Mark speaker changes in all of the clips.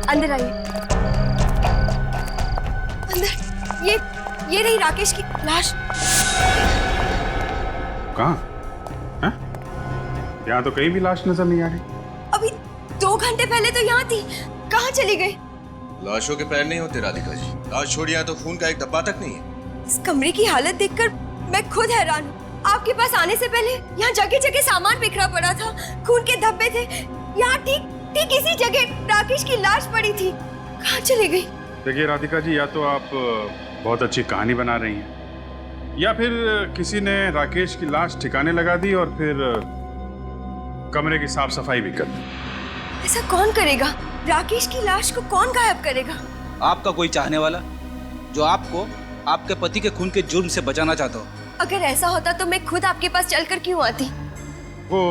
Speaker 1: अंदर आइए। अंदर ये रही राकेश की लाश।
Speaker 2: कहाँ? हैं? यहाँ तो कहीं भी लाश नजर नहीं आ रही।
Speaker 1: अभी 2 घंटे पहले तो यहाँ थी, कहाँ चली गई?
Speaker 3: लाशों के पैर नहीं होते राधिका जी, लाश छोड़िए तो खून का एक धब्बा तक नहीं है।
Speaker 1: इस कमरे की हालत देखकर मैं खुद हैरान हूँ। आपके पास आने से पहले यहाँ जगह जगह सामान बिखरा पड़ा था, खून के धब्बे थे। यहाँ ठीक इसी जगह राकेश की लाश पड़ी थी, कहाँ चली गई?
Speaker 2: देखिए राधिका जी, या तो आप बहुत अच्छी कहानी बना रही हैं, या फिर किसी ने राकेश की लाश ठिकाने लगा दी और फिर कमरे की साफ सफाई भी कर दी।
Speaker 1: ऐसा कौन करेगा? राकेश की लाश को कौन गायब करेगा?
Speaker 4: आपका कोई चाहने वाला जो आपको आपके पति के खून के जुर्म से बचाना चाहता हो।
Speaker 1: अगर ऐसा होता तो मैं खुद आपके पास चलकर क्यों आती?
Speaker 2: वो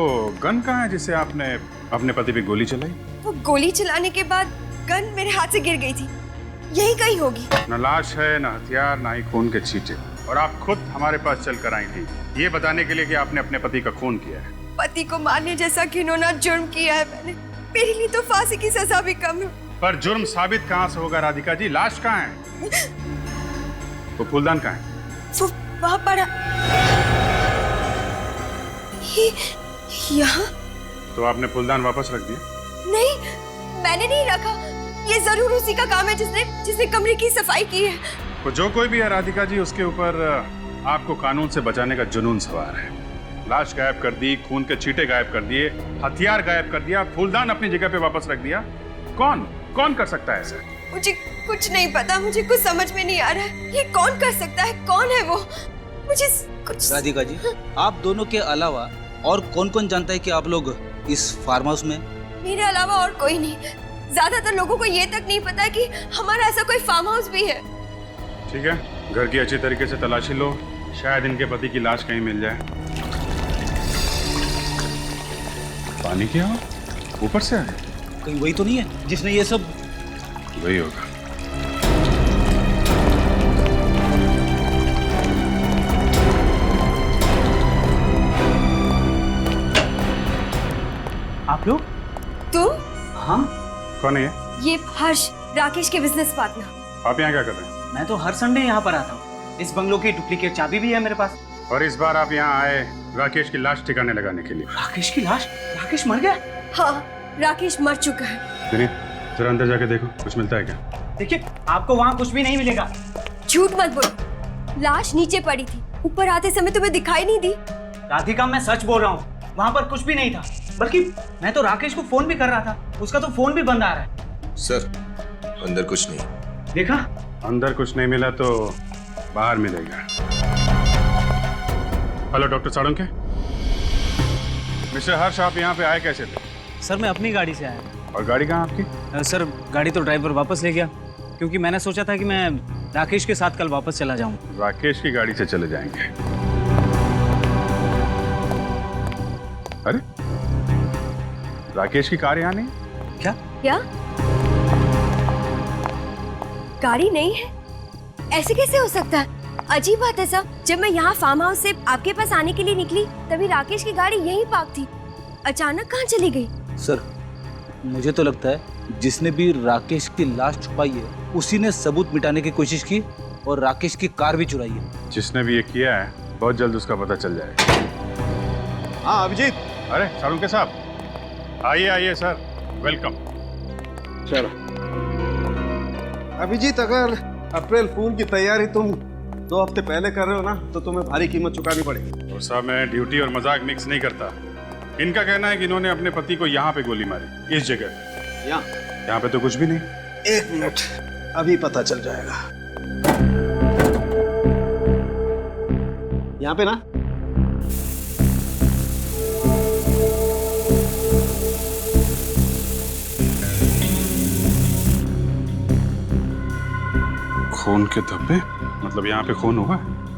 Speaker 2: गन कहाँ है जिसे आपने अपने पति पे गोली चलाई?
Speaker 1: वो गोली चलाने के बाद गन मेरे हाथ से गिर गई थी, यही कहीं होगी।
Speaker 2: न लाश है, न हथियार, न ही खून के छींटे, और आप खुद हमारे पास चलकर आई थी ये बताने के लिए कि आपने अपने पति का खून किया है।
Speaker 1: पति को मारने जैसा घिनौना जुर्म किया है मैंने, मेरे लिए तो फांसी की सजा भी कम है।
Speaker 2: पर जुर्म साबित कहाँ से होगा राधिका जी? लाश कहाँ है? वो फूलदान कहाँ है?
Speaker 1: वो वहाँ पड़ा। ये यहाँ?
Speaker 2: तो आपने फूलदान वापस रख दिया?
Speaker 1: नहीं, मैंने नहीं रखा। ये जरूर उसी का काम है जिसने कमरे की सफाई की है।
Speaker 2: तो जो कोई भी है राधिका जी, उसके ऊपर आपको कानून से बचाने का जुनून सवार है। लाश गायब कर दी, खून के छींटे गायब कर दिए, हथियार गायब कर दिया, फूलदान अपनी जगह पे वापस रख दिया। कौन कर सकता है ऐसा?
Speaker 1: मुझे कुछ नहीं पता, मुझे कुछ समझ में नहीं आ रहा है। ये कौन कर सकता है? कौन है वो? मुझे कुछ।
Speaker 4: राधिका जी, आप दोनों के अलावा और कौन जानता है कि आप लोग इस फार्म हाउस में?
Speaker 1: मेरे अलावा और कोई नहीं। ज्यादातर लोगों को ये तक नहीं पता कि हमारा ऐसा कोई फार्म हाउस भी है।
Speaker 2: ठीक है, घर की अच्छी तरीके से तलाशी लो, शायद इनके पति की लाश कहीं मिल जाए। पानी क्या हो? ऊपर से आ रहा है?
Speaker 4: कहीं वही तो नहीं है जिसने ये सब?
Speaker 2: वही होगा।
Speaker 5: आप लोग?
Speaker 1: तुम?
Speaker 5: हाँ,
Speaker 2: कौन है ये?
Speaker 1: ये हर्ष, राकेश के बिजनेस पार्टनर।
Speaker 2: आप यहाँ क्या कर रहे हैं?
Speaker 5: मैं तो हर संडे यहाँ पर आता हूँ। इस बंगलो की डुप्लीकेट चाबी भी है मेरे पास।
Speaker 2: और इस बार आप यहाँ आए राकेश की लाश ठिकाने लगाने के लिए।
Speaker 5: राकेश की लाश? राकेश मर गया?
Speaker 1: हाँ, राकेश मर चुका है।
Speaker 2: सुनिए, जरा अंदर जाके देखो, कुछ मिलता है क्या?
Speaker 5: देखिए, आपको वहाँ कुछ भी नहीं मिलेगा।
Speaker 1: झूठ मत बोलो, लाश नीचे पड़ी थी, ऊपर आते समय तुम्हें दिखाई नहीं दी?
Speaker 5: राधिका, मैं सच बोल रहा हूँ, वहाँ पर कुछ भी नहीं था। बल्कि मैं तो राकेश को फोन भी कर रहा था, उसका तो फोन भी बंद आ रहा है।
Speaker 3: सर, अंदर कुछ नहीं।
Speaker 5: देखा?
Speaker 2: अंदर कुछ नहीं मिला तो बाहर मिलेगा। Hello doctor Salunkhe. मिस्टर हर्ष, आप यहाँ पे आए कैसे थे?
Speaker 6: सर, मैं अपनी गाड़ी से आया।
Speaker 2: और गाड़ी कहाँ आपकी?
Speaker 6: सर, गाड़ी तो ड्राइवर वापस ले गया, क्योंकि मैंने सोचा था कि मैं राकेश के साथ कल वापस चला जाऊं।
Speaker 2: राकेश की गाड़ी से चले जाएंगे? अरे, राकेश की कार यहाँ नहीं?
Speaker 1: क्या? गाड़ी नहीं है? ऐसे कैसे हो सकता है? अजीब बात है सर, जब मैं यहाँ फार्म हाउस से आपके पास आने के लिए निकली तभी राकेश की गाड़ी यहीं पार्क थी। अचानक कहाँ चली गई?
Speaker 4: सर, मुझे तो लगता है जिसने भी राकेश की लाश छुपाई है उसी ने सबूत मिटाने की कोशिश की और राकेश की कार भी चुराई है।
Speaker 2: जिसने भी ये किया है बहुत जल्द उसका पता चल जाएगा।
Speaker 7: हाँ अभिजीत।
Speaker 2: अरे साळुंखे साहब, आइए सर, वेलकम।
Speaker 7: चलो अभिजीत, अगर अप्रैल फूल की तैयारी तुम 2 हफ्ते पहले कर रहे हो ना तो तुम्हें भारी कीमत चुकानी पड़ेगी।
Speaker 2: और साहब, मैं ड्यूटी और मजाक मिक्स नहीं करता। इनका कहना है कि इन्होंने अपने पति को यहाँ पे गोली मारी, इस जगह। यहाँ पे तो कुछ भी नहीं।
Speaker 7: 1 मिनट, अभी पता चल जाएगा। यहाँ पे ना
Speaker 2: खून के धब्बे, मतलब यहाँ पे खून हुआ?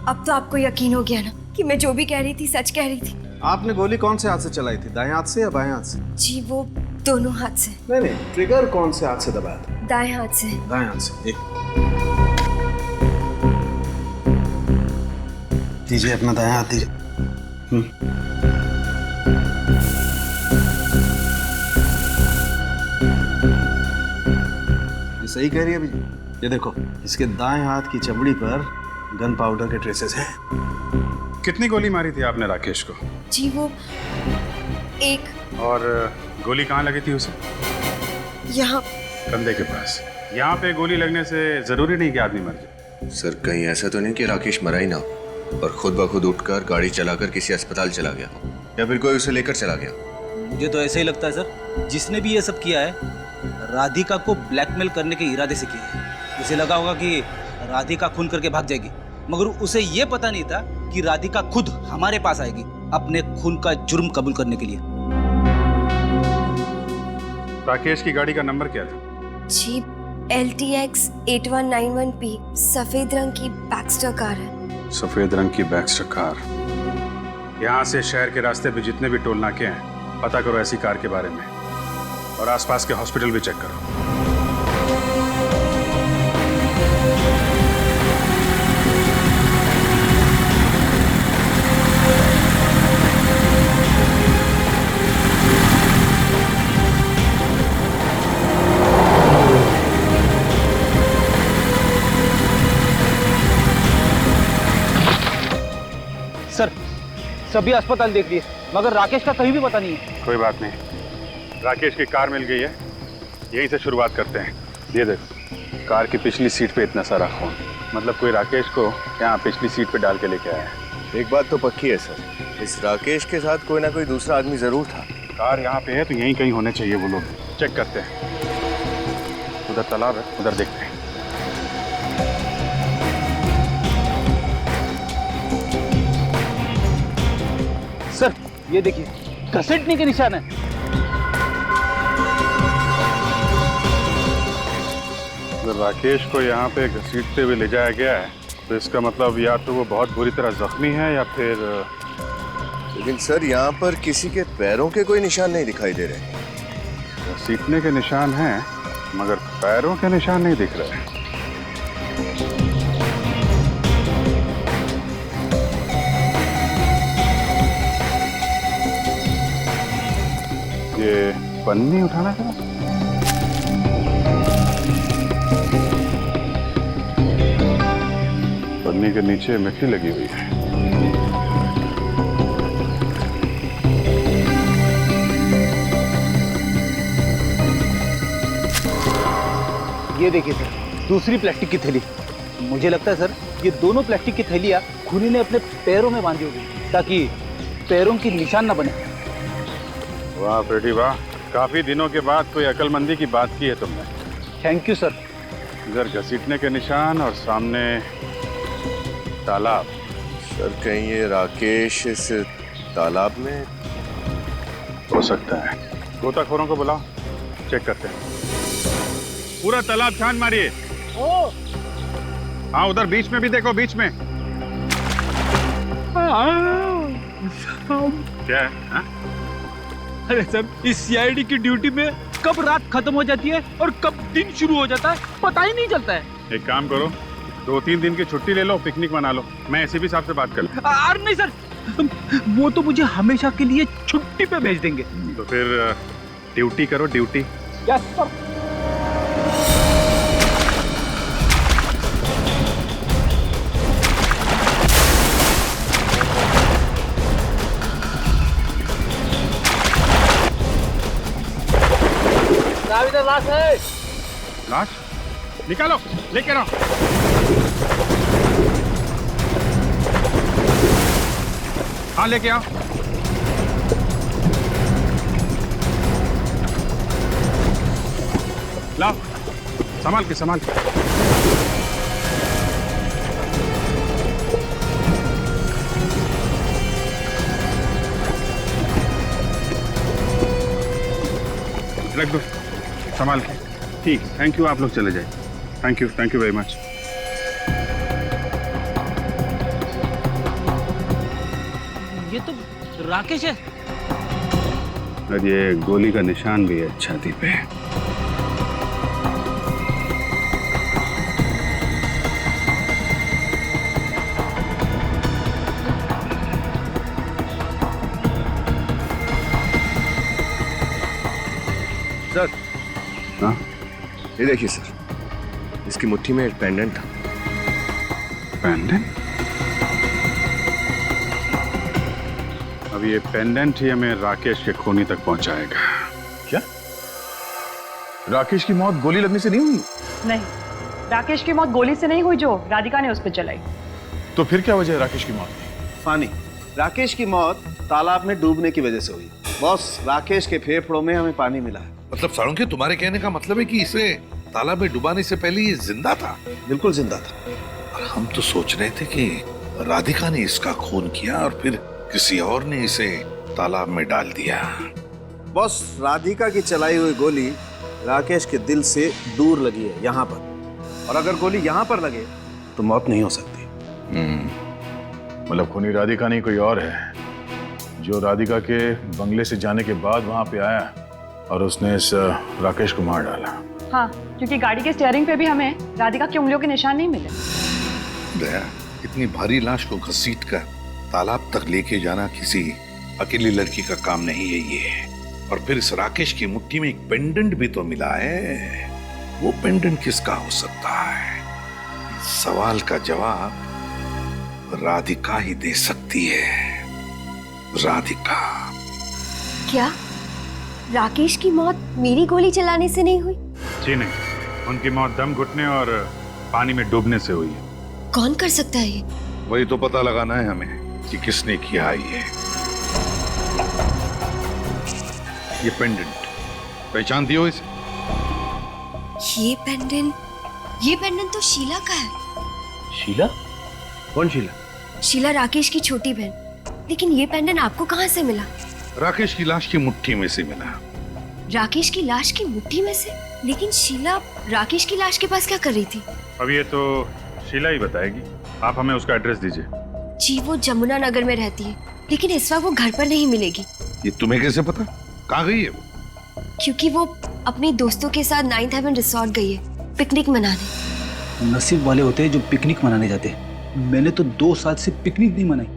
Speaker 1: अब तो आपको यकीन हो गया ना कि मैं जो भी कह रही थी सच कह रही थी।
Speaker 7: आपने गोली कौन से हाथ से चलाई थी, दाएं हाथ से या बाएं हाथ से?
Speaker 1: जी, वो दोनों हाथ से।
Speaker 7: नहीं, ट्रिगर कौन से हाथ से दबाया था?
Speaker 1: दाएं हाथ से।
Speaker 7: दाएं हाथ से। एक दीजिए, अपना दायां हाथ दीजिए। सही कह रही है अभी। ये देखो, इसके दाएं हाथ की चमड़ी पर गन पाउडर के ट्रेसेस हैं।
Speaker 2: कितनी गोली मारी थी आपने राकेश को?
Speaker 1: जी वो एक,
Speaker 2: और गोली कहाँ लगी थी उसे?
Speaker 1: यहाँ।
Speaker 2: कंधे के पास। यहाँ पे गोली लगने से जरूरी नहीं कि आदमी मर जाए।
Speaker 3: सर कहीं ऐसा तो नहीं कि राकेश मरा ही ना और खुद ब खुद उठकर गाड़ी चलाकर किसी अस्पताल चला गया या फिर कोई उसे लेकर चला गया?
Speaker 4: मुझे तो ऐसा ही लगता है सर, जिसने भी ये सब किया है राधिका को ब्लैकमेल करने के इरादे से किया है। उसे लगा होगा कि राधिका खून करके भाग जाएगी, मगर उसे ये पता नहीं था कि राधिका खुद हमारे पास आएगी अपने खून का जुर्म कबूल करने के लिए।
Speaker 2: राकेश की गाड़ी का नंबर क्या था?
Speaker 1: जी LTX 8191P, सफेद रंग की बैक्स्टर कार है।
Speaker 2: सफेद रंग की बैक्स्टर कार। यहाँ से शहर के रास्ते पे जितने भी टोल नाके हैं पता करो ऐसी कार के बारे में, और आसपास के हॉस्पिटल भी चेक करो।
Speaker 4: सर सभी अस्पताल देख लिए मगर राकेश का कहीं भी पता नहीं है।
Speaker 2: कोई बात नहीं, राकेश की कार मिल गई है, यहीं से शुरुआत करते हैं। ये देखो, कार की पिछली सीट पे इतना सारा खून, मतलब कोई राकेश को यहाँ पिछली सीट पे डाल के लेके आया है।
Speaker 3: एक बात तो पक्की है सर, इस राकेश के साथ कोई ना कोई दूसरा आदमी जरूर था।
Speaker 2: कार यहाँ पे है तो यहीं कहीं होने चाहिए वो लोग। चेक करते हैं। उधर तालाब है, उधर देखते हैं।
Speaker 4: सर ये देखिए, घसीटने के निशान है।
Speaker 2: अगर राकेश को यहाँ पे घसीटते हुए ले जाया गया है तो इसका मतलब या तो वो बहुत बुरी तरह जख्मी है या फिर
Speaker 3: लेकिन सर यहाँ पर किसी के पैरों के कोई निशान नहीं दिखाई दे रहे।
Speaker 2: घसीटने के निशान हैं मगर पैरों के निशान नहीं दिख रहे। ये पन्नी उठाना था। पन्नी के नीचे मिट्टी लगी हुई है।
Speaker 4: ये देखिए सर, दूसरी प्लास्टिक की थैली। मुझे लगता है सर ये दोनों प्लास्टिक की थैलियाँ खूनी ने अपने पैरों में बांधी होगी ताकि पैरों की निशान न बने।
Speaker 2: वाह बेटी वाह, काफी दिनों के बाद कोई अकलमंदी की बात की है तुमने।
Speaker 4: Thank you sir.
Speaker 2: इधर घसीटने के निशान और सामने तालाब।
Speaker 3: सर कहीं ये राकेश इस तालाब में
Speaker 2: हो सकता है। गोताखोरों को बुलाओ, चेक करते हैं। पूरा तालाब छान मारिए। हाँ उधर बीच में भी देखो, बीच में। क्या है हा?
Speaker 4: अरे सर, इस सीआईडी की ड्यूटी में कब रात खत्म हो जाती है और कब दिन शुरू हो जाता है पता ही नहीं चलता है।
Speaker 2: एक काम करो, 2-3 दिन की छुट्टी ले लो, पिकनिक मना लो। मैं एसीपी साहब से बात कर लूं।
Speaker 4: अरे नहीं सर, वो तो मुझे हमेशा के लिए छुट्टी पे भेज देंगे।
Speaker 2: तो फिर ड्यूटी करो, ड्यूटी।
Speaker 4: Yes sir. लाश है।
Speaker 2: लाश निकालो, लेके आओ। हाँ लेके आओ। लाओ, संभाल के संभाल के। रख दो संभाल के। ठीक, थैंक यू। आप लोग चले जाए। Thank you very much.
Speaker 4: ये तो राकेश है।
Speaker 2: और ये गोली का निशान भी है छाती पे।
Speaker 3: सर
Speaker 2: हाँ
Speaker 3: ये देखिए सर, इसकी मुट्ठी में एक पेंडेंट था।
Speaker 2: पेंडेंट? अब ये पेंडेंट ही हमें राकेश के खूनी तक पहुंचाएगा।
Speaker 8: क्या? राकेश की मौत गोली लगने से नहीं हुई?
Speaker 9: नहीं, राकेश की मौत गोली से नहीं हुई जो राधिका ने उस पर चलाई।
Speaker 8: तो फिर क्या वजह है राकेश की मौत की?
Speaker 7: फानी, राकेश की मौत तालाब में डूबने की वजह से हुई। बॉस, राकेश के फेफड़ों में हमें पानी मिला है।
Speaker 10: मतलब साळुंखे, तुम्हारे कहने का मतलब है कि इसे तालाब में डुबाने से पहले ये जिंदा था?
Speaker 7: बिल्कुल जिंदा था।
Speaker 10: और हम तो सोच रहे थे कि राधिका ने इसका खून किया और फिर किसी और ने इसे तालाब में डाल दिया।
Speaker 7: बॉस, राधिका की चलाई हुई गोली राकेश के दिल से दूर लगी है, यहाँ पर। और अगर गोली यहाँ पर लगे तो मौत नहीं हो सकती।
Speaker 8: मतलब खूनी राधिका नहीं कोई और है, जो राधिका के बंगले से जाने के बाद वहां पे आया और उसने इस राकेश को मार डाला।
Speaker 9: हाँ, क्योंकि गाड़ी के स्टीयरिंग पे भी हमें राधिका की उंगलियों के निशान नहीं मिले।
Speaker 10: दया, इतनी भारी लाश को घसीट कर तालाब तक लेके जाना किसी अकेली लड़की का काम नहीं है ये। और फिर इस राकेश की मुट्ठी में एक पेंडेंट भी तो मिला है। वो पेंडेंट किसका हो सकता है? इस सवाल का जवाब राधिका ही दे सकती है। राधिका।
Speaker 1: क्या राकेश की मौत मेरी गोली चलाने से नहीं हुई?
Speaker 2: जी नहीं, उनकी मौत दम घुटने और पानी में डूबने से हुई है।
Speaker 1: कौन कर सकता है ये?
Speaker 10: वही तो पता लगाना है हमें कि किसने किया है ये पेंडेंट। पहचानती हो इसे?
Speaker 1: ये पेंडेंट तो शीला का है।
Speaker 7: शीला? कौन शीला?
Speaker 1: शीला राकेश की छोटी बहन। लेकिन ये पेंडेंट आपको कहाँ से मिला?
Speaker 10: राकेश की लाश की मुट्ठी में से मिला।
Speaker 1: राकेश की लाश की मुट्ठी में से? लेकिन शीला राकेश की लाश के पास क्या कर रही थी?
Speaker 2: अब ये तो शीला ही बताएगी। आप हमें उसका एड्रेस दीजिए।
Speaker 1: जी, वो जमुना नगर में रहती है, लेकिन इस वक्त वो घर पर नहीं मिलेगी।
Speaker 10: ये तुम्हें कैसे पता? कहाँ गई है वो?
Speaker 1: क्योंकि वो अपने दोस्तों के साथ 9th हेवन रिसोर्ट गई है पिकनिक मनाने।
Speaker 4: नसीब वाले होते हैं जो पिकनिक मनाने जाते हैं। मैंने तो 2 साल से पिकनिक नहीं मनाई।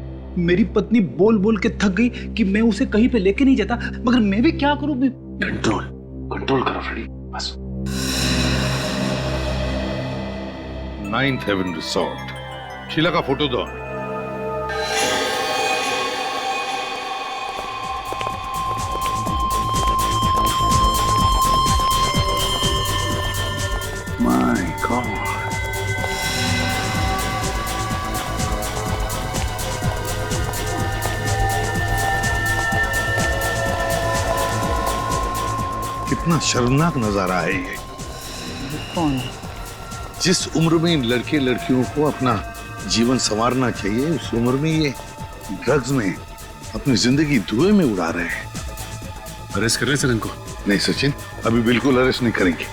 Speaker 4: मेरी पत्नी बोल बोल के थक गई कि मैं उसे कहीं पे लेके नहीं जाता, मगर मैं भी क्या करूं?
Speaker 10: कंट्रोल करो फ्रेडी, बस। 9th Heaven resort. शीला का फोटो दो। माय गॉड, कितना शर्मनाक नजारा है ये।
Speaker 4: कौन?
Speaker 10: जिस उम्र में इन लड़के लड़कियों को अपना जीवन संवारना चाहिए, उस उम्र में ये ड्रग्स में अपनी जिंदगी धुएं में उड़ा रहे हैं।
Speaker 2: अरेस्ट कर रहे हैं सर इनको?
Speaker 10: नहीं सचिन, अभी बिल्कुल अरेस्ट नहीं करेंगे।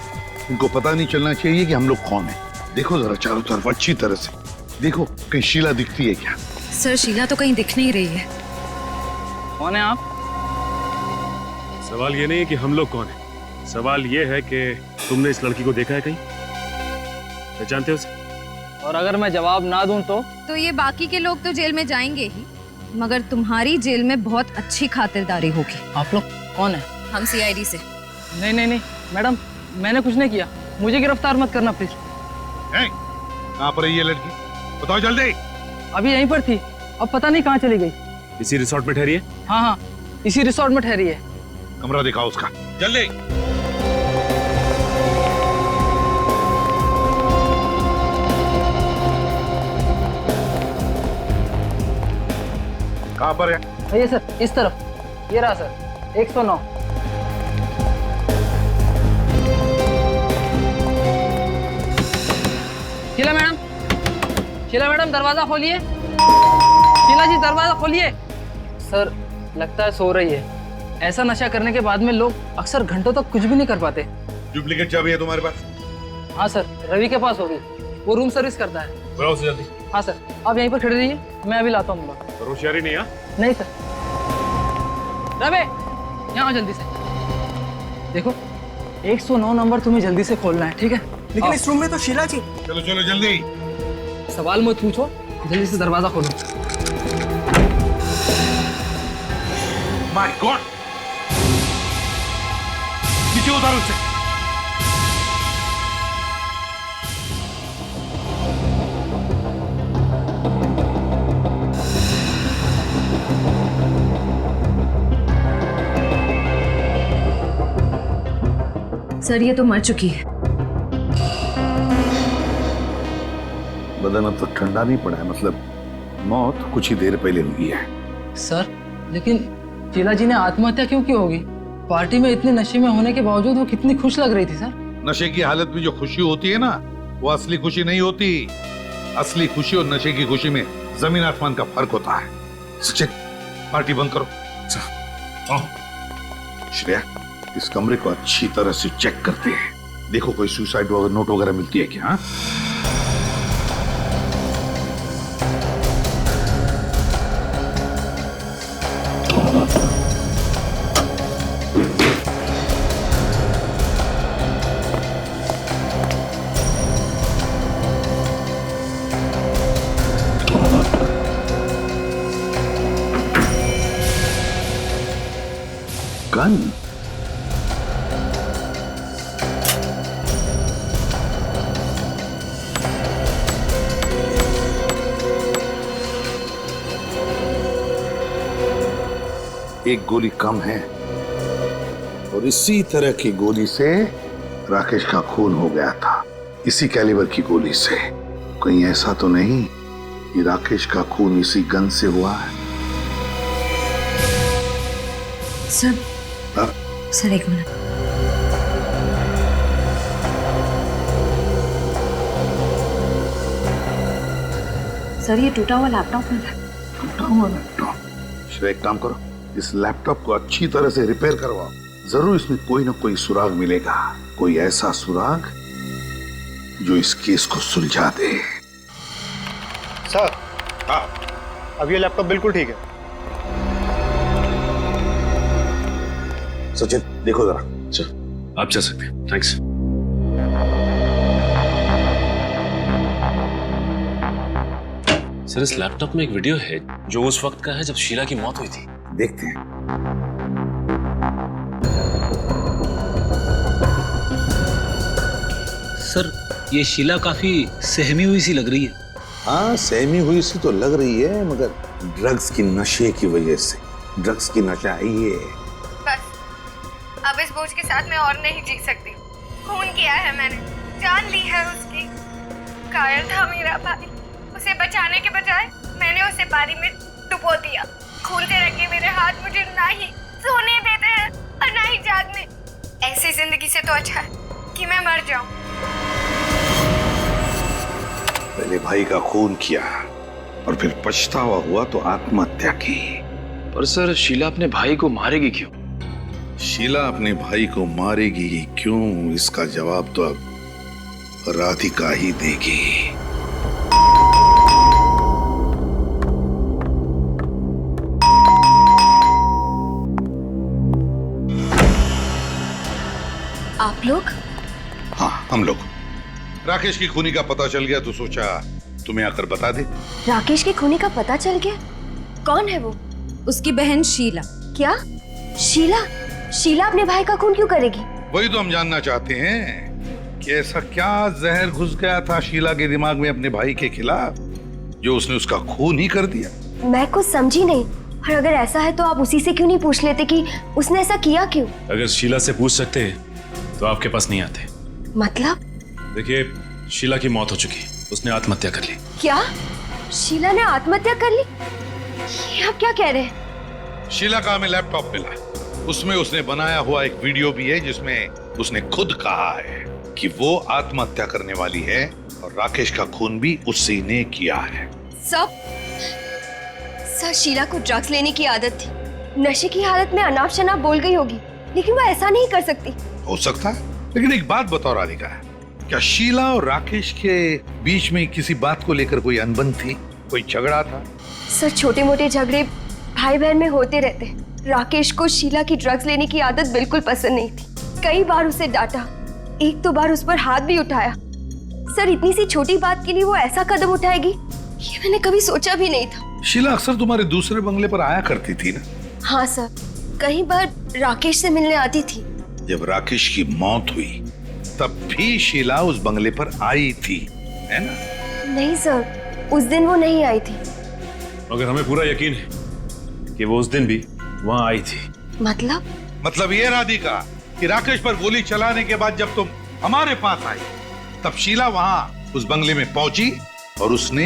Speaker 10: उनको पता नहीं चलना चाहिए कि हम लोग कौन हैं। देखो जरा चारों तरफ अच्छी तरह से देखो, कहीं शीला दिखती है क्या?
Speaker 11: सर, शीला तो कहीं दिख नहीं रही है।
Speaker 6: कौन है आप?
Speaker 2: सवाल ये नहीं है कि हम लोग कौन हैं, सवाल ये है कि तुमने इस लड़की को देखा है कहीं? पहचानते हो उसे?
Speaker 6: और अगर मैं जवाब ना दूं तो
Speaker 11: ये बाकी के लोग तो जेल में जाएंगे ही, मगर तुम्हारी जेल में बहुत अच्छी खातिरदारी होगी।
Speaker 6: आप लोग कौन है?
Speaker 11: हम CID से।
Speaker 6: नहीं मैडम, मैंने कुछ नहीं किया, मुझे गिरफ्तार मत करना प्लीज।
Speaker 10: कहाँ पर है ये लड़की? बताओ जल्दी।
Speaker 6: अभी यहीं पर थी, अब पता नहीं कहाँ चली गई।
Speaker 2: इसी रिसोर्ट में ठहरी है?
Speaker 6: हाँ, इसी रिसोर्ट में ठहरी है।
Speaker 10: कमरा दिखाओ उसका, जल्दी। कहाँ पर है?
Speaker 6: ये सर, इस तरफ, ये रहा सर, 109। शीला मैडम दरवाजा खोलिए। शीला जी दरवाजा खोलिए। सर, लगता है सो रही है। ऐसा नशा करने के बाद में लोग अक्सर घंटों तक कुछ भी नहीं कर पाते।
Speaker 10: डुप्लीकेट चाबी है तुम्हारे पास?
Speaker 6: हाँ सर, रवि के पास होगी, वो रूम सर्विस करता है।
Speaker 2: बुलाओ उसे जल्दी।
Speaker 6: हाँ सर, आप यहीं पर खड़े रहिए, मैं अभी लाता हूँ।
Speaker 2: होशियारी नहीं है?
Speaker 6: नहीं सर। रवि, यहाँ आओ जल्दी से। देखो, 109 नंबर तुम्हें जल्दी से खोलना है, ठीक है?
Speaker 5: लेकिन इस रूम में तो शीला जी।
Speaker 10: चलो चलो जल्दी।
Speaker 6: सवाल मत पूछो, जल्दी से दरवाजा खोलो।
Speaker 10: माय गॉड, नीचे उतारो उसे।
Speaker 11: सर ये तो मर चुकी है।
Speaker 10: बदन अब तो ठंडा नहीं पड़ा है, मतलब मौत कुछ ही देर पहले हुई है।
Speaker 6: सर लेकिन शीला जी ने आत्महत्या क्यों की होगी? पार्टी में इतने नशे में होने के बावजूद वो कितनी खुश लग रही थी सर।
Speaker 10: नशे की हालत में जो खुशी होती है ना, वो असली खुशी नहीं होती। असली खुशी और नशे की खुशी में जमीन आसमान का फर्क होता है। सचिन, पार्टी बंद करो। श्रेया, इस कमरे को अच्छी तरह से चेक करते हैं। देखो कोई सुसाइड नोट वगैरह मिलती है क्या? गन? एक गोली कम है और इसी तरह की गोली से राकेश का खून हो गया था। इसी कैलिबर की गोली से। कहीं ऐसा तो नहीं कि राकेश का खून इसी गन से हुआ है?
Speaker 11: सर सर एक मिनट। सर ये टूटा हुआ लैपटॉप मिला।
Speaker 10: टूटा हुआ लैपटॉप? श्रेया, एक काम करो, इस लैपटॉप को अच्छी तरह से रिपेयर करवाओ। जरूर इसमें कोई ना कोई सुराग मिलेगा, कोई ऐसा सुराग जो इस केस को सुलझा दे।
Speaker 5: सर,
Speaker 10: हाँ,
Speaker 5: अब ये लैपटॉप बिल्कुल ठीक है।
Speaker 10: सचिन देखो जरा।
Speaker 12: आप जा सकते हैं, थैंक्स। सर इस लैपटॉप में एक वीडियो है जो उस वक्त का है जब शीला की मौत हुई थी।
Speaker 10: देखते हैं।
Speaker 4: सर ये शीला काफी सहमी हुई सी लग रही है।
Speaker 10: हाँ, सहमी हुई सी तो लग रही है, मगर ड्रग्स की नशे की वजह से। ड्रग्स की नशा है ये।
Speaker 1: बस अब इस बोझ के साथ मैं और नहीं जी सकती। खून किया है मैंने, जान ली है उसकी। घायल था मेरा भाई, उसे बचाने के बजाय मैंने उसे पानी में डुबो दिया। खून से रंगे मेरे हाथ मुझे ना ही सोने देते हैं और ना ही जागने। ऐसी जिंदगी से तो अच्छा है कि मैं मर जाऊं।
Speaker 10: पहले भाई का खून किया और फिर पछतावा हुआ तो आत्महत्या की।
Speaker 12: पर सर शीला अपने भाई को मारेगी क्यों?
Speaker 10: शीला अपने भाई को मारेगी क्यों, इसका जवाब तो अब राधिका ही देगी।
Speaker 1: आप लोग?
Speaker 10: हाँ, हम लोग। राकेश की खूनी का पता चल गया तो सोचा तुम्हें आकर बता दे।
Speaker 1: राकेश की खूनी का पता चल गया? कौन है वो?
Speaker 11: उसकी बहन शीला।
Speaker 1: क्या? शीला? शीला अपने भाई का खून क्यों करेगी?
Speaker 10: वही तो हम जानना चाहते हैं कि ऐसा क्या जहर घुस गया था शीला के दिमाग में अपने भाई के खिलाफ जो उसने उसका खून ही कर दिया।
Speaker 1: मैं कुछ समझी नहीं, और अगर ऐसा है तो आप उसी से क्यों नहीं पूछ लेते कि उसने ऐसा किया क्यों?
Speaker 12: अगर शीला से पूछ सकते तो आपके पास नहीं आते।
Speaker 1: मतलब?
Speaker 12: देखिए शीला की मौत हो चुकी, उसने आत्महत्या कर ली।
Speaker 1: क्या? शीला ने आत्महत्या कर ली? ये आप क्या कह रहे हैं?
Speaker 10: शीला का हमें लैपटॉप मिला, उसमें उसने बनाया हुआ एक वीडियो भी है जिसमें उसने खुद कहा है कि वो आत्महत्या करने वाली है और राकेश का खून भी उसी ने किया है।
Speaker 1: सब सर, शीला को ड्रग्स लेने की आदत थी। नशे की हालत में अनाप शनाप बोल गई होगी, लेकिन वो ऐसा नहीं कर सकती।
Speaker 10: हो सकता है, लेकिन एक बात बताओ राधिका, क्या शीला और राकेश के बीच में किसी बात को लेकर कोई अनबन थी, कोई झगड़ा था?
Speaker 1: सर छोटे मोटे झगड़े भाई बहन में होते रहते हैं। राकेश को शीला की ड्रग्स लेने की आदत बिल्कुल पसंद नहीं थी। कई बार उसे डांटा, एक दो बार उस पर हाथ भी उठाया। सर इतनी सी छोटी बात के लिए वो ऐसा कदम उठाएगी, ये मैंने कभी सोचा भी नहीं था।
Speaker 10: शीला अक्सर तुम्हारे दूसरे बंगले पर आया करती थी ना?
Speaker 1: हाँ सर, कई बार राकेश से मिलने आती थी।
Speaker 10: जब राकेश की मौत हुई तब भी शीला उस बंगले पर आई थी, है ना?
Speaker 1: नहीं सर, उस दिन वो नहीं आई थी।
Speaker 12: मगर हमें पूरा यकीन है कि वो उस दिन भी वहां आई थी।
Speaker 1: मतलब?
Speaker 10: मतलब ये राधिका कि राकेश पर गोली चलाने के बाद जब तुम हमारे पास आई तब शीला वहां उस बंगले में पहुंची और उसने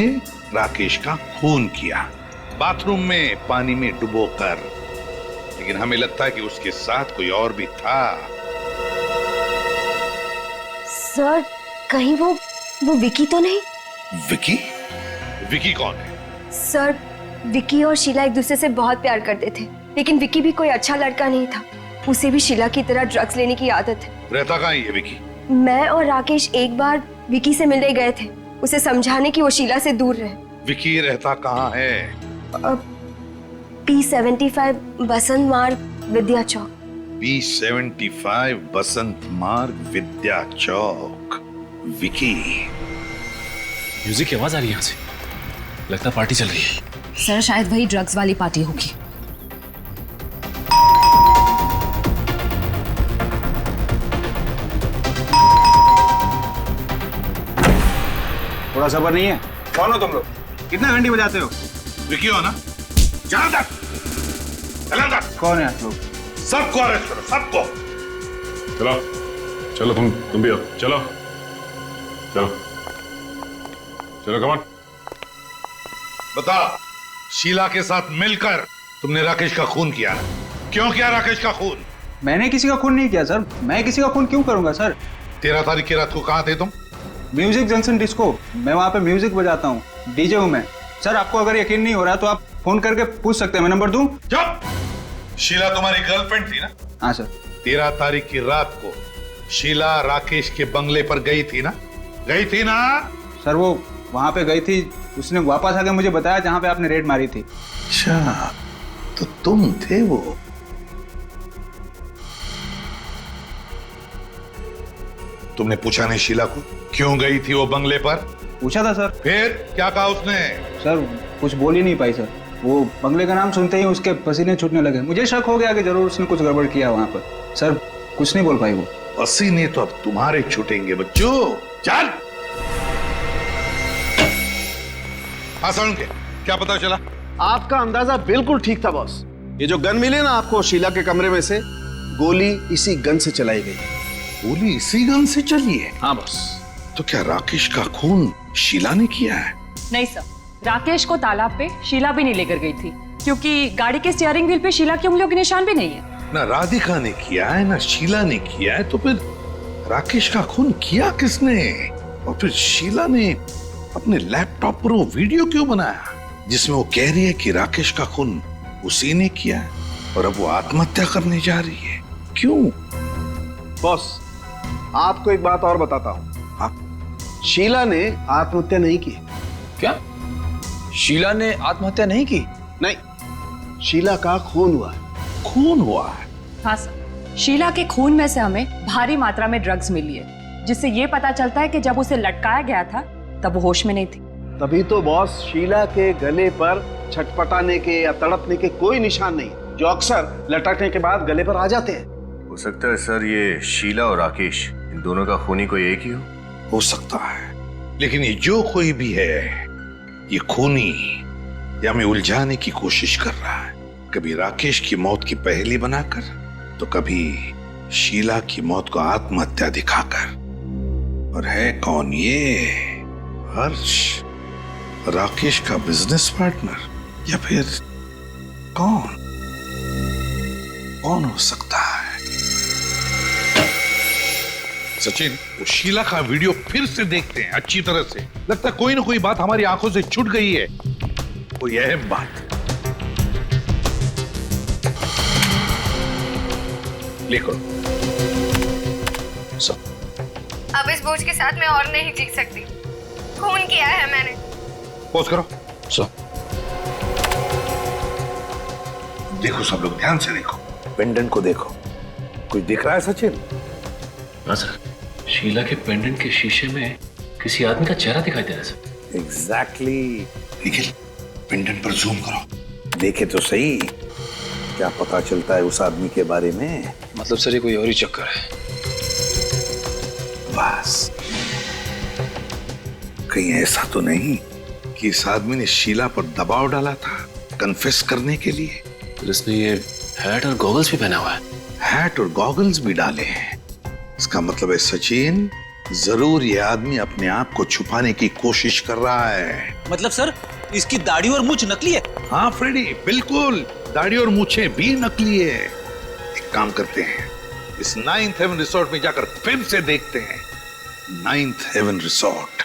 Speaker 10: राकेश का खून किया, बाथरूम में पानी में डुबोकर। लेकिन हमें लगता है कि उसके साथ कोई और भी था।
Speaker 1: सर, कहीं वो विकी तो नहीं?
Speaker 10: विकी? विकी कौन है?
Speaker 1: सर, विकी और शीला एक दूसरे से बहुत प्यार करते थे, लेकिन विकी भी कोई अच्छा लड़का नहीं था। उसे भी शीला की तरह ड्रग्स लेने की आदत है।
Speaker 10: रहता कहाँ है विकी?
Speaker 1: मैं और राकेश एक बार विकी से मिलने गए थे, उसे समझाने की वो शीला से दूर रहे।
Speaker 10: विकी रहता कहाँ है?
Speaker 1: P75 बसंत मार्ग विद्या चौक।
Speaker 10: P75 बसंत मार्ग विद्या चौक। विकी?
Speaker 12: म्यूजिक की आवाज आ रही है यहाँ से, लगता है पार्टी चल रही है।
Speaker 11: सर शायद वही ड्रग्स वाली पार्टी होगी।
Speaker 5: थोड़ा सब्र नहीं है? कौन हो तुम लोग? कितना घंटी बजाते हो?
Speaker 10: विकी हो ना? जाना
Speaker 5: कौन है आप लोग?
Speaker 10: सबको अरेस्ट करो, सबको।
Speaker 2: चलो चलो, तुम भी हो, चलो चलो चलो, कमान।
Speaker 10: बता, शीला के साथ मिलकर तुमने राकेश का खून किया, क्यों किया राकेश का खून?
Speaker 5: मैंने किसी का खून नहीं किया सर। मैं किसी का खून क्यों करूंगा सर?
Speaker 10: 13 तारीख की रात को कहाँ थे तुम?
Speaker 5: म्यूजिक जंक्शन डिस्को, मैं वहाँ पे म्यूजिक बजाता हूँ, डीजे हूँ मैं। सर आपको अगर यकीन नहीं हो रहा तो आप फोन करके पूछ सकते हैं, मैं नंबर दूं?
Speaker 10: चुप! शीला तुम्हारी गर्लफ्रेंड थी ना?
Speaker 5: हाँ सर।
Speaker 10: 13 तारीख की रात को शीला राकेश के बंगले पर गई थी ना? गई थी ना?
Speaker 5: सर वो वहाँ पे गई थी, उसने वापस आके मुझे बताया जहाँ पे आपने रेड मारी थी।
Speaker 10: अच्छा, तो तुम थे वो? तुमने पूछा नहीं शीला को क्यों गई थी वो बंगले पर?
Speaker 5: पूछा था सर।
Speaker 10: फिर क्या कहा उसने?
Speaker 5: सर कुछ बोल ही नहीं पाई सर। वो बंगले का नाम सुनते ही उसके पसीने छूटने लगे। मुझे शक हो गया कि जरूर उसने कुछ गड़बड़ किया वहाँ पर। सर कुछ नहीं बोल पाई वो।
Speaker 10: पसीने तो अब तुम्हारे छूटेंगे बच्चों। चल। हाँ सारुण के, क्या पता चला?
Speaker 7: आपका अंदाजा बिल्कुल ठीक था बॉस। ये जो गन मिली ना आपको शीला के कमरे में से, गोली इसी गन से चलाई गई।
Speaker 10: गोली इसी गन से चली है?
Speaker 7: हाँ बॉस।
Speaker 10: तो क्या राकेश का खून शीला ने किया है?
Speaker 9: नहीं सर, राकेश को तालाब पे शीला भी नहीं लेकर गई थी, क्योंकि गाड़ी के स्टीयरिंग व्हील पे शीला की उंगलियों के निशान भी नहीं है।
Speaker 10: ना राधिका ने किया है ना शीला ने किया है, तो फिर राकेश का खून किया किसने? और फिर शीला ने अपने लैपटॉप पर वो वीडियो क्यों बनाया जिसमें वो कह रही है कि राकेश का खून उसी ने किया है और अब वो आत्महत्या करने जा रही है? क्यों?
Speaker 7: बॉस आपको एक बात और बताता हूँ, शीला ने आत्महत्या नहीं की।
Speaker 6: क्या? शीला ने आत्महत्या नहीं की?
Speaker 7: नहीं, शीला का खून हुआ है।
Speaker 10: खून हुआ है?
Speaker 9: हाँ सर, शीला के खून में से हमें भारी मात्रा में ड्रग्स मिली है, जिससे ये पता चलता है कि जब उसे लटकाया गया था तब वो होश में नहीं थी।
Speaker 7: तभी तो बॉस शीला के गले पर छटपटाने के या तड़पने के कोई निशान नहीं, जो अक्सर लटकने के बाद गले पर आ जाते हैं।
Speaker 3: हो सकता है सर ये शीला और राकेश, इन दोनों का खूनी कोई एक ही हो
Speaker 10: सकता है, लेकिन ये जो कोई भी है ये खूनी या हमें उलझाने की कोशिश कर रहा है, कभी राकेश की मौत की पहेली बनाकर तो कभी शीला की मौत को आत्महत्या दिखाकर। और है कौन ये? हर्ष, राकेश का बिजनेस पार्टनर, या फिर कौन हो सकता है? सचिन, वो शीला का वीडियो फिर से देखते हैं अच्छी तरह से। लगता है कोई ना कोई बात हमारी आंखों से छूट गई है, कोई अहम बात। लिखो सब।
Speaker 1: अब इस बोझ के साथ मैं और नहीं जी सकती। खून किया है मैंने।
Speaker 10: पोज करो सब। देखो सब लोग ध्यान से देखो, पेंडेंट को देखो। कुछ दिख रहा है सचिन?
Speaker 12: हाँ सर, शीला के पेंडेंट के शीशे में किसी आदमी का चेहरा दिखाई दे रहा है सर।
Speaker 10: एग्जैक्टली। निखिल, पेंडेंट पर जूम करो, देखे तो सही क्या पता चलता है उस आदमी के बारे में।
Speaker 6: मतलब सर ये कोई और ही चक्कर है।
Speaker 10: बस कहीं ऐसा तो नहीं कि इस आदमी ने शीला पर दबाव डाला था कन्फेस करने के लिए?
Speaker 12: फिर इसने ये हैट और गॉगल्स भी पहना हुआ है।
Speaker 10: हैट और गॉगल्स भी डाले हैं। इसका मतलब है सचिन, जरूर ये आदमी अपने आप को छुपाने की कोशिश कर रहा है।
Speaker 4: मतलब सर इसकी दाढ़ी और मूंछ नकली है?
Speaker 10: हाँ फ्रेडी, बिल्कुल, दाढ़ी और मूछें भी नकली है। एक काम करते हैं, इस 9th हेवन रिसोर्ट में जाकर फिर से देखते हैं। 9th Heaven Resort.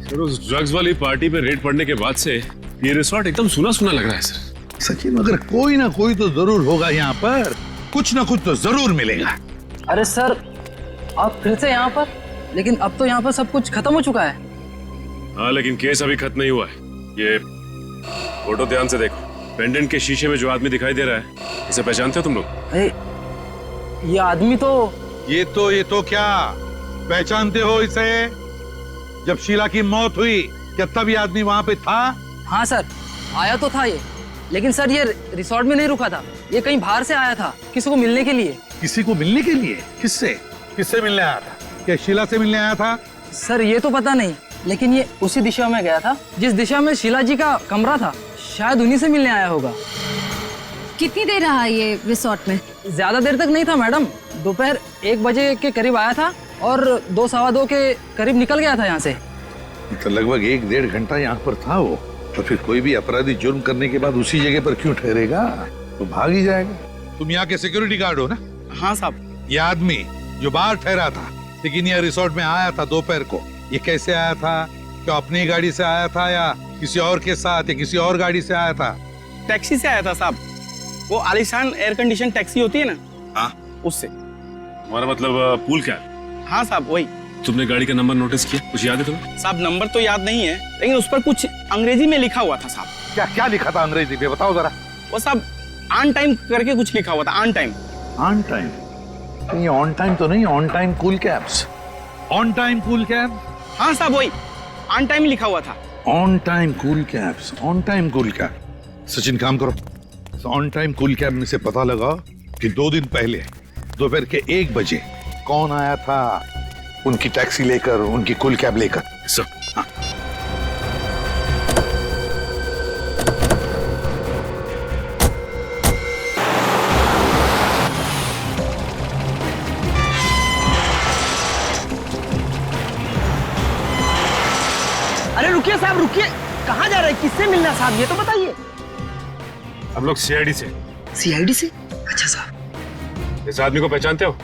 Speaker 12: सर उस ड्रग्स वाली पार्टी पे रेड पड़ने के बाद से ये रिसोर्ट एकदम सुना सुना लग रहा है सर।
Speaker 10: सचिन, मगर कोई ना कोई तो जरूर होगा यहाँ पर, कुछ ना कुछ तो जरूर मिलेगा।
Speaker 6: अरे सर आप फिर से यहाँ पर? लेकिन अब तो यहाँ पर सब कुछ खत्म हो चुका है।
Speaker 12: हाँ लेकिन केस अभी खत्म नहीं हुआ है। ये फोटो ध्यान से देखो, पेंडेंट के शीशे में जो आदमी दिखाई दे रहा है, इसे पहचानते हो तुम लोग?
Speaker 6: अरे ये आदमी तो
Speaker 10: ये तो क्या पहचानते हो इसे? जब शीला की मौत हुई क्या तब ये आदमी वहां पे था?
Speaker 6: हाँ सर आया तो था ये, लेकिन सर ये रिसोर्ट में नहीं रुका था, ये कहीं बाहर से आया था किसी को मिलने के लिए।
Speaker 10: किसी को मिलने के लिए? किससे मिलने आया था? क्या शीला से मिलने आया था?
Speaker 6: सर ये तो पता नहीं, लेकिन ये उसी दिशा में गया था जिस दिशा में शीला जी का कमरा था, शायद उन्हीं से मिलने आया होगा।
Speaker 11: कितनी देर रहा ये रिसोर्ट में?
Speaker 6: ज्यादा देर तक नहीं था मैडम, दोपहर 1 बजे के करीब आया था और 2 सवा 2 के करीब निकल गया था यहाँ से।
Speaker 10: तो लगभग 1-1.5 घंटा यहाँ पर था वो। तो फिर कोई भी अपराधी जुर्म करने के बाद उसी जगह पर क्यों ठहरेगा? तो भाग ही जाएगा। तुम यहाँ के सिक्योरिटी गार्ड हो ना?
Speaker 4: हाँ साहब।
Speaker 10: ये आदमी जो बाहर ठहरा था लेकिन यह रिसोर्ट में आया था दोपहर को, ये कैसे आया था? क्या अपनी गाड़ी से आया था या किसी और के साथ या किसी और गाड़ी से आया था?
Speaker 13: टैक्सी से आया था साहब, वो आलीशान एयर कंडीशन टैक्सी होती है ना,
Speaker 10: हाँ
Speaker 13: उससे।
Speaker 12: हमारा मतलब पूल कैब?
Speaker 13: हाँ साहब वही।
Speaker 12: तुमने गाड़ी का नंबर नोटिस किया? कुछ याद है तुम्हें?
Speaker 13: साहब नंबर तो याद नहीं है, लेकिन उस पर कुछ अंग्रेजी में लिखा हुआ था साहब।
Speaker 10: क्या लिखा था अंग्रेजी में? बताओ जरा।
Speaker 13: वो साहब ऑन टाइम करके कुछ लिखा हुआ था। On time?
Speaker 10: On time? ये ऑन टाइम तो नहीं, on time cool cabs. On time cool cab?
Speaker 13: हाँ साहब वही, ऑन टाइम लिखा हुआ था।
Speaker 10: On time cool cabs, on time cool cab. Sachin काम करो, ऑन टाइम कूल कैब में से पता लगा कि 2 दिन पहले दोपहर के 1 बजे कौन आया था उनकी टैक्सी लेकर, उनकी कूल कैब लेकर। हाँ।
Speaker 13: अरे रुकिए साहब रुकिए, कहाँ जा रहे हैं? किससे मिलना साहब ये तो बताइए।
Speaker 12: हम लोग सीआईडी से।
Speaker 13: सीआईडी से? अच्छा साहब।
Speaker 12: इस आदमी को पहचानते हो?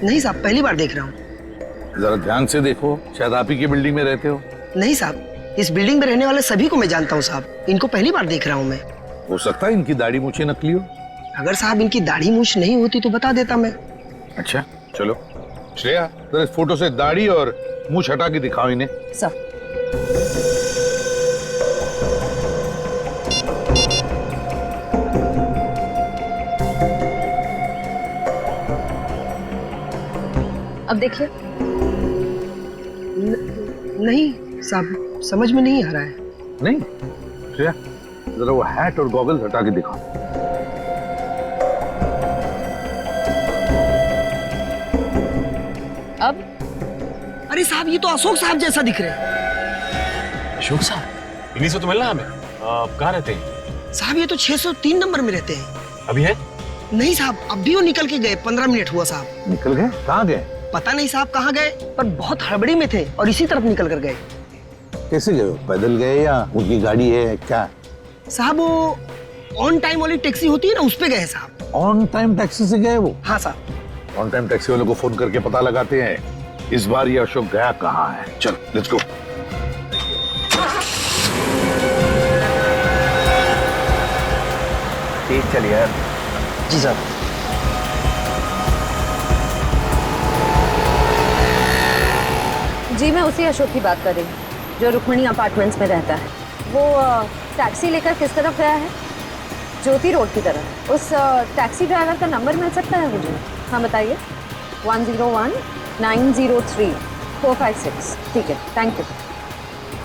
Speaker 13: नहीं साहब, पहली बार देख रहा हूँ।
Speaker 10: जरा ध्यान से देखो, शायद आप ही की बिल्डिंग में रहते हो।
Speaker 13: नहीं साहब, इस बिल्डिंग में रहने वाले सभी को मैं जानता हूँ साहब, इनको पहली बार देख रहा हूँ मैं।
Speaker 10: हो सकता है इनकी दाढ़ी मूछें नकली हो।
Speaker 13: अगर साहब इनकी दाढ़ी मूछ नहीं होती तो बता देता मैं।
Speaker 10: अच्छा चलो श्रेया, जरा इस फोटो से दाढ़ी और मूछ हटा के दिखाओ इन्हें।
Speaker 9: सर अब देखिए।
Speaker 13: नहीं साहब, समझ में नहीं आ रहा है।
Speaker 10: नहीं श्रेया, जरा वो हैट और गॉगल्स हटा के दिखाओ।
Speaker 9: अब
Speaker 13: अरे साहब ये तो अशोक साहब जैसा दिख रहे हैं।
Speaker 12: अशोक साहब? इन्हीं से तो मिलना हमें। कहाँ रहते हैं?
Speaker 13: साहब ये तो 603 नंबर में रहते हैं।
Speaker 12: अभी है?
Speaker 13: नहीं साहब, अब भी वो निकल के गए। 15 मिनट हुआ साहब।
Speaker 10: निकल गए? कहाँ गए?
Speaker 13: पता नहीं साहब कहाँ गए, पर बहुत हड़बड़ी में थे और इसी तरफ निकल कर गए।
Speaker 10: कैसे गए? पैदल गए या उनकी गाड़ी है क्या?
Speaker 13: साहब वो ऑन टाइम वाली टैक्सी होती है ना, उस पे गए साहब।
Speaker 10: ऑन टाइम टैक्सी से गए वो?
Speaker 13: हाँ साहब।
Speaker 10: ऑन टाइम टैक्सी वालों को फोन करके पता लगाते हैं इस बार ये अशोक गया कहाँ है। चल लेट्स गो।
Speaker 13: ठीक चलिए यार। जी साहब।
Speaker 11: जी मैं उसी अशोक की बात कर रही हूँ जो रुक्मिणी अपार्टमेंट्स में रहता है। वो टैक्सी लेकर किस तरफ गया है? ज्योति रोड की तरफ। उस टैक्सी ड्राइवर का नंबर मिल सकता है मुझे? हाँ बताइए। 101-903-456। ठीक है, thank you.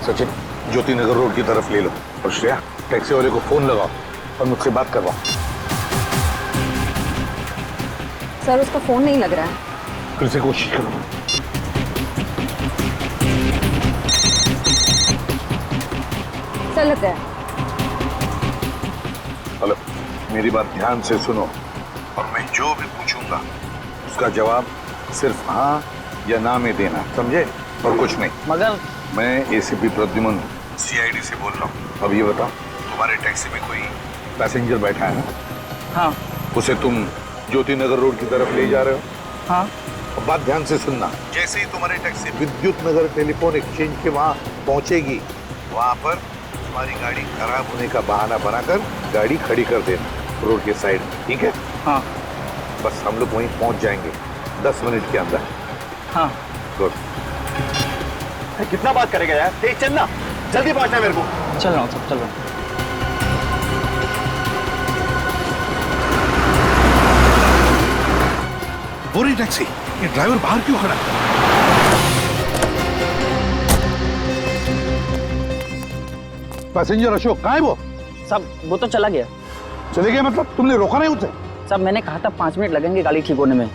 Speaker 10: Sachin, Jyoti Nagar road की तरफ ले लो और श्रेया टैक्सी वाले को फोन लगाओ और मुझसे बात करवाओ।
Speaker 11: सर उसका फोन नहीं लग रहा है।
Speaker 10: फिर से कोशिश करो।
Speaker 11: चल गया।
Speaker 10: हेलो, मेरी बात ध्यान से सुनो और मैं जो भी पूछूंगा उसका जवाब सिर्फ हाँ या ना में देना, समझे? और कुछ नहीं।
Speaker 13: मगर
Speaker 10: मैं एसीपी प्रद्युमन सीआईडी से बोल रहा हूँ। अब ये बताओ, तुम्हारे टैक्सी में कोई पैसेंजर बैठा है ना?
Speaker 13: हाँ।
Speaker 10: उसे तुम ज्योति नगर रोड की तरफ ले जा रहे हो?
Speaker 13: हाँ।
Speaker 10: अब बात ध्यान से सुनना, जैसे ही तुम्हारी टैक्सी विद्युत नगर टेलीफोन एक्सचेंज के वहां पहुंचेगी, वहां पर तुम्हारी गाड़ी खराब होने का बहाना बनाकर गाड़ी खड़ी कर देना रोड के साइड में, ठीक है?
Speaker 13: हाँ।
Speaker 10: बस हम लोग वहीं पहुंच जाएंगे 10 मिनट के अंदर।
Speaker 13: हाँ।
Speaker 10: गुड।
Speaker 7: कितना बात करेगा यार, तेज चलना, जल्दी पहुंचना मेरे को।
Speaker 13: चल रहा हूँ सब, चल रहा हूँ।
Speaker 10: वो रही टैक्सी, ये ड्राइवर बाहर क्यों खड़ा है? पैसेंजर अशोक कहाँ है वो?
Speaker 13: सब वो तो चला गया।
Speaker 10: चले गए मतलब? तुमने रोका नहीं उसे?
Speaker 13: सब मैंने कहा था 5 मिनट लगेंगे गाड़ी ठीक होने में,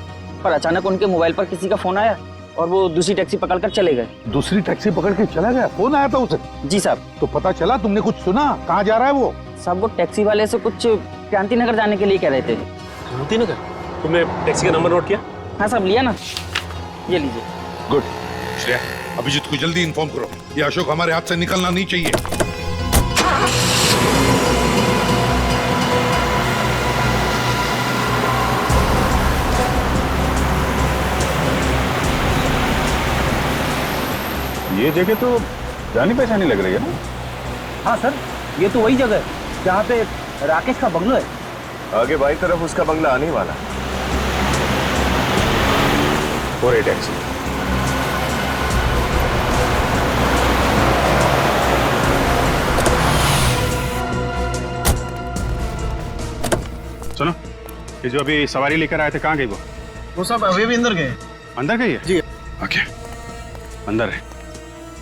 Speaker 13: पर अचानक उनके मोबाइल पर किसी का फोन आया और वो दूसरी टैक्सी पकड़कर चले गए।
Speaker 10: दूसरी टैक्सी पकड़ के चला गया? फोन आया था उसे?
Speaker 13: जी साहब।
Speaker 10: तो पता चला? तुमने कुछ सुना? कहाँ जा रहा है वो?
Speaker 13: साहब वो टैक्सी वाले से कुछ क्रांति नगर जाने के लिए कह रहे थे।
Speaker 12: क्रांति नगर? तुमने टैक्सी का नंबर नोट किया?
Speaker 13: हाँ साहब, लिया ना, ये लीजिए।
Speaker 10: गुड। श्रेया, अभिजीत को जल्दी इन्फॉर्म करो, ये अशोक हमारे हाथ से निकलना नहीं चाहिए।
Speaker 2: ये जगह तो जानी पहचानी लग रही है ना?
Speaker 13: हाँ सर, ये तो वही जगह है जहाँ पे राकेश का बंगलो है।
Speaker 3: आगे बाई तरफ उसका बंगला आने वाला।
Speaker 2: और ये टैक्सी सुनो, ये जो अभी सवारी लेकर आए थे कहाँ गई वो
Speaker 7: सब अभी भी अंदर गए।
Speaker 2: अंदर गई है?
Speaker 7: जी।
Speaker 2: ओके, अंदर है।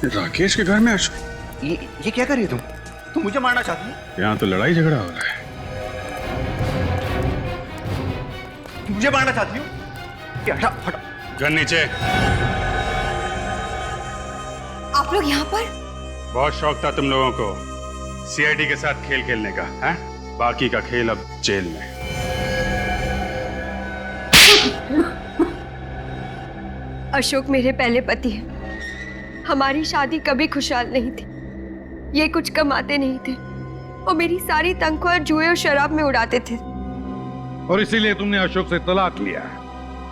Speaker 2: राकेश के घर में अशोक?
Speaker 7: ये क्या कर रही है तुम मुझे मारना चाहती हो?
Speaker 2: यहाँ तो लड़ाई झगड़ा हो रहा है।
Speaker 7: मुझे मारना चाहती हो? हटा हटा।
Speaker 2: गन नीचे।
Speaker 1: आप लोग यहाँ पर?
Speaker 2: बहुत शौक था तुम लोगों को सीआईडी के साथ खेल खेलने का, हैं? बाकी का खेल अब जेल में।
Speaker 1: अशोक मेरे पहले पति हैं। हमारी शादी कभी खुशहाल नहीं थी। ये कुछ कमाते नहीं थे और मेरी सारी तनख्वाह जुए और शराब में उड़ाते थे।
Speaker 10: और इसीलिए तुमने अशोक से तलाक लिया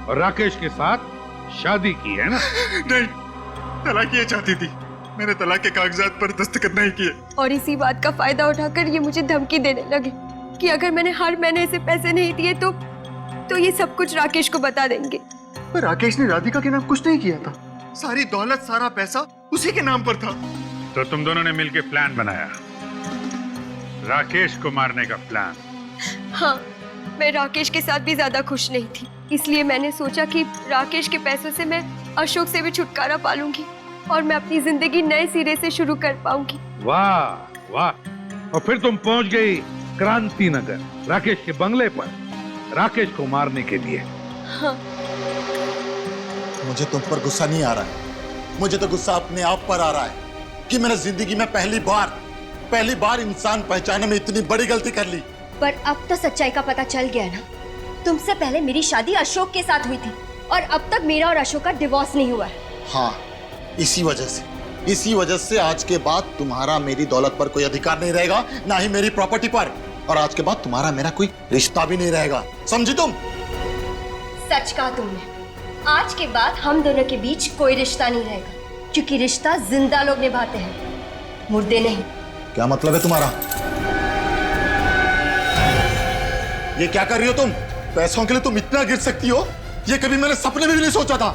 Speaker 10: और राकेश के साथ शादी की है ना?
Speaker 2: नहीं, तलाक ये चाहती थी। मैंने तलाक के कागजात पर दस्तखत नहीं किए।
Speaker 1: और इसी बात का फायदा उठाकर ये मुझे धमकी देने लगे कि अगर मैंने हर महीने इसे पैसे नहीं दिए तो ये सब कुछ राकेश को बता देंगे।
Speaker 7: पर राकेश ने राधिका के नाम कुछ नहीं किया था। सारी दौलत, सारा पैसा उसी के नाम पर था।
Speaker 2: तो तुम दोनों ने मिलकर प्लान बनाया, राकेश को मारने का प्लान?
Speaker 1: हाँ, मैं राकेश के साथ भी ज्यादा खुश नहीं थी, इसलिए मैंने सोचा कि राकेश के पैसों से मैं अशोक से भी छुटकारा पालूंगी और मैं अपनी जिंदगी नए सिरे से शुरू कर पाऊंगी।
Speaker 10: वाह वाह। और फिर तुम पहुंच गई क्रांति नगर, राकेश के बंगले पर, राकेश को मारने के लिए।
Speaker 1: हाँ।
Speaker 14: मुझे तुम पर गुस्सा नहीं आ रहा है, मुझे तो गुस्सा अपने आप पर आ रहा है कि मैंने जिंदगी में पहली बार इंसान पहचानने में इतनी बड़ी गलती कर ली।
Speaker 1: पर अब तो सच्चाई का पता चल गया ना। तुमसे पहले मेरी शादी अशोक के साथ हुई थी और अब तक मेरा और अशोक का डिवोर्स नहीं हुआ है।
Speaker 14: हाँ, इसी वजह से आज के बाद तुम्हारा मेरी दौलत पर कोई अधिकार नहीं रहेगा, ना ही मेरी प्रॉपर्टी पर, और आज के बाद तुम्हारा मेरा कोई रिश्ता भी नहीं रहेगा, समझी तुम?
Speaker 1: सच कहा तुमने। आज के बाद हम दोनों के बीच कोई रिश्ता नहीं रहेगा, क्योंकि रिश्ता जिंदा लोग निभाते हैं, मुर्दे नहीं।
Speaker 14: क्या मतलब है तुम्हारा? ये क्या कर रही हो तुम? पैसों के लिए तुम इतना गिर सकती हो, ये कभी मैंने सपने में भी नहीं सोचा था।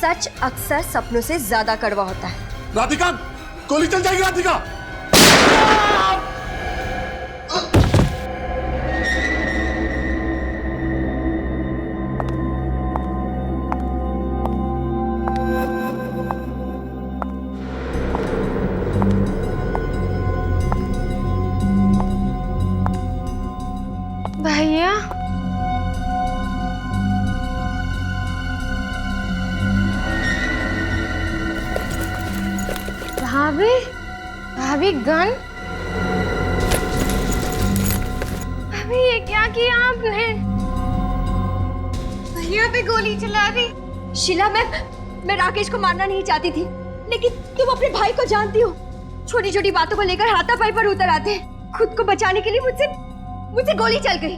Speaker 1: सच अक्सर सपनों से ज्यादा कड़वा होता है।
Speaker 14: राधिका, गोली चल जाएगी राधिका।
Speaker 11: भैया, भाभी, गन।
Speaker 1: किया आपने? भैया पे गोली चला दी। शीला, मैं राकेश को मारना नहीं चाहती थी, लेकिन तुम अपने भाई को जानती हो, छोटी छोटी बातों को लेकर हाथापाई पर उतर आते हैं। खुद को बचाने के लिए मुझसे गोली चल गई।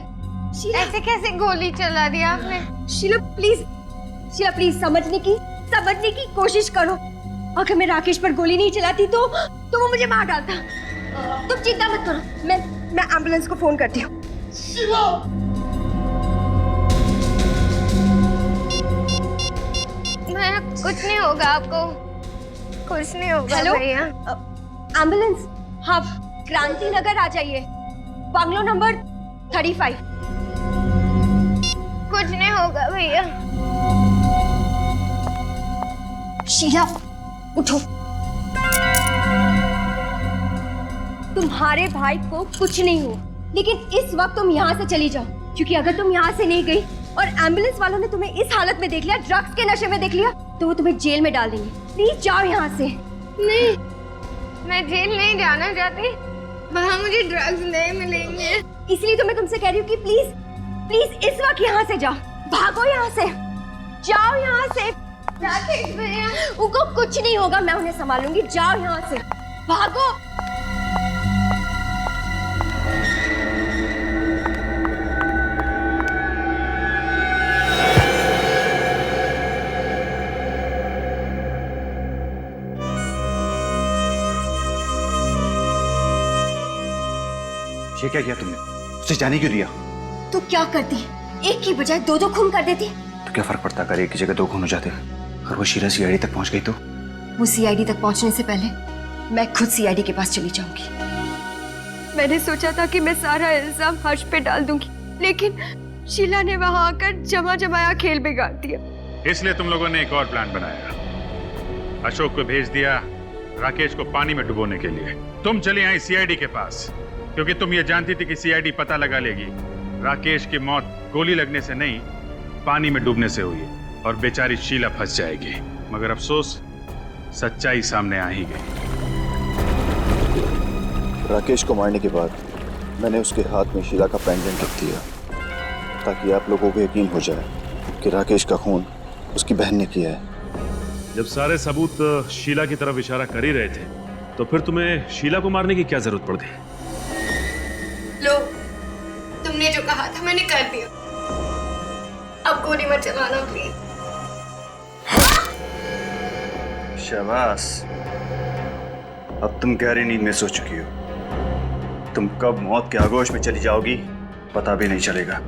Speaker 1: शीला, ऐसे कैसे गोली चला दी आपने? शीला प्लीज समझने की कोशिश करो। अगर मैं राकेश पर गोली नहीं चलाती तो वो मुझे मार डालता। तुम चिंता मत करो, मैं एम्बुलेंस को फोन करती हूँ। कुछ नहीं होगा आपको, कुछ नहीं होगा। हेलो भैया, एम्बुलेंस। हाँ, क्रांति नगर आ जाइए, बंगलो नंबर 35। कुछ नहीं होगा भैया। शीला उठो, तुम्हारे भाई को कुछ नहीं हुआ, लेकिन इस वक्त तुम यहाँ से चली जाओ, क्योंकि अगर तुम यहाँ से नहीं गई और एम्बुलेंस वालों ने तुम्हें इस हालत में देख लिया, ड्रग्स के नशे में देख लिया, तो वो तुम्हें जेल में डाल देंगे। प्लीज जाओ यहाँ से। नहीं, मैं जेल नहीं जाना चाहती, वहाँ मुझे ड्रग्स नहीं मिलेंगे। इसलिए तो मैं तुमसे कह रही हूँ कि प्लीज इस वक्त यहाँ से जाओ, भागो यहाँ से, जाओ यहाँ से। राकेश भैया, उनको कुछ नहीं होगा, मैं उन्हें संभालूंगी। जाओ यहाँ से, भागो।
Speaker 3: ये क्या किया तुमने? उसे जाने क्यों दिया?
Speaker 1: तो क्या करती? एक की बजाय दो खून कर देती।
Speaker 3: तो क्या फर्क पड़ता अगर एक की जगह 2 खून हो जाते? अगर वो शीला सीआईडी तक पहुंच गई तो?
Speaker 1: वो सीआईडी तक पहुंचने से पहले मैं खुद सीआईडी के पास चली जाऊंगी। मैंने सोचा था कि मैं सारा इल्जाम हर्ष पे डाल दूंगी, लेकिन शीला ने वहां आकर जमाया खेल बिगाड़ दिया।
Speaker 2: इसलिए तुम लोगों ने एक और प्लान बनाया, अशोक को भेज दिया राकेश को पानी में डुबोने के लिए। तुम चली आई सीआईडी के पास, क्योंकि तुम ये जानती थी कि सीआईडी पता लगा लेगी राकेश की मौत गोली लगने से नहीं, पानी में डूबने से हुई है और बेचारी शीला फंस जाएगी। मगर अफसोस, सच्चाई सामने आ ही गई।
Speaker 3: राकेश को मारने के बाद मैंने उसके हाथ में शीला का पेंडेंट रख दिया, ताकि आप लोगों को यकीन हो जाए कि राकेश का खून उसकी बहन ने किया है।
Speaker 12: जब सारे सबूत शीला की तरफ इशारा कर ही रहे थे, तो फिर तुम्हें शीला को मारने की क्या जरूरत पड़ गई?
Speaker 1: लो, तुमने जो कहा था मैंने कर दिया। अब गोली मत चलाना प्लीज।
Speaker 3: शाबाश, अब तुम गहरी नींद में सो चुकी हो। तुम कब मौत के आगोश में चली जाओगी पता भी नहीं चलेगा।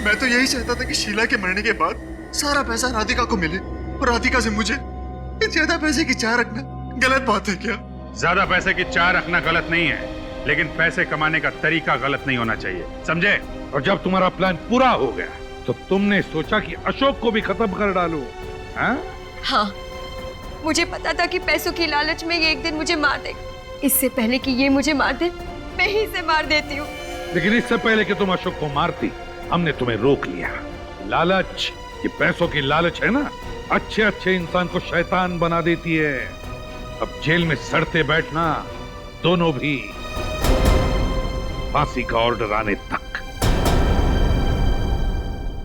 Speaker 14: मैं तो यही चाहता था कि शीला के मरने के बाद सारा पैसा राधिका को मिले, और राधिका से मुझे ज्यादा पैसे की चाह रखना गलत बात है क्या?
Speaker 2: ज्यादा पैसे की चाह रखना गलत नहीं है, लेकिन पैसे कमाने का तरीका गलत नहीं होना चाहिए, समझे?
Speaker 8: और जब तुम्हारा प्लान पूरा हो गया तो तुमने सोचा कि अशोक को भी खत्म कर डालो, हाँ?
Speaker 1: हाँ, मुझे पता था कि पैसों की लालच में ये एक दिन मुझे मार देगा। इससे पहले कि ये मुझे मार दे, मैं ही इसे मार देती हूँ।
Speaker 8: लेकिन इससे पहले कि तुम अशोक को मारती, हमने तुम्हें रोक लिया। लालच, ये पैसों की लालच है ना, अच्छे इंसान को शैतान बना देती है। अब जेल में सड़ते बैठना, दोनों भी फांसी का ऑर्डर आने तक।